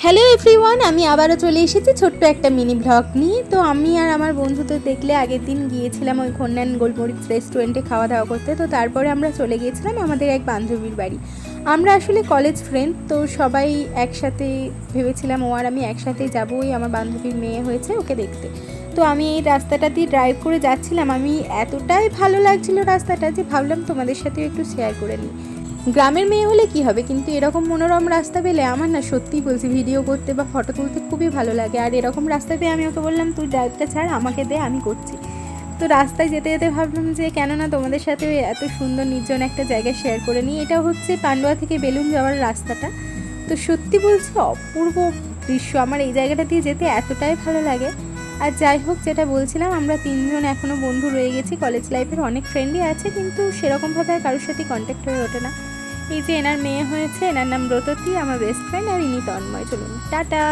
Hello everyone, আমি আবারও চলে এসেছি ছোট্ট একটা মিনি ব্লগ নিয়ে। তো আমি আর আমার বন্ধু তো দেখলে আগের দিন গিয়েছিলাম ওই খন্যান গোলমরিচ রেস্টুরেন্টে খাওয়া দাওয়া করতে। তো তারপরে আমরা চলে গিয়েছিলাম আমাদের এক বান্ধবীর বাড়ি। আমরা আসলে কলেজ ফ্রেন্ড, তো সবাই একসাথে ভেবেছিলাম ও আর আমি একসাথেই যাবো। ওই আমার বান্ধবীর মেয়ে হয়েছে, ওকে দেখতে। তো আমি এই রাস্তাটা দিয়ে ড্রাইভ করে যাচ্ছিলাম, আমি এতটাই ভালো লাগছিল রাস্তাটা যে ভাবলাম তোমাদের সাথেও একটু শেয়ার করে নিই। গ্রামের মেয়ে হলে কি হবে, কিন্তু এরকম মনোরম রাস্তা পেলে আমার না সত্যিই বলছি ভিডিও করতে বা ফটো তুলতে খুবই ভালো লাগে। আর এরকম রাস্তা পেয়ে আমি ওকে বললাম তুই ড্রাইভটা ছাড়, আমাকে দে, আমি করছি। তো রাস্তায় যেতে যেতে ভাবলাম যে কেননা তোমাদের সাথে এত সুন্দর নির্জন একটা জায়গা শেয়ার করে নিই। এটা হচ্ছে পান্ডুয়া থেকে বেলুন যাওয়ার রাস্তাটা। তো সত্যি বলছি অপূর্ব দৃশ্য, আমার এই জায়গাটা দিয়ে যেতে এতটাই ভালো লাগে। আর যাই হোক, যেটা বলছিলাম, আমরা তিনজন এখনও বন্ধু রয়ে গেছি। কলেজ লাইফের অনেক ফ্রেন্ডই আছে, কিন্তু সেরকমভাবে আর কারোর সাথেই কন্ট্যাক্ট হয়ে ওঠে না। এই যে এনার মেয়ে হয়েছে, এনার নাম ব্রততী, আমার বেস্ট ফ্রেন্ড, আর ইনি তন্ময়। চলুন টাটা।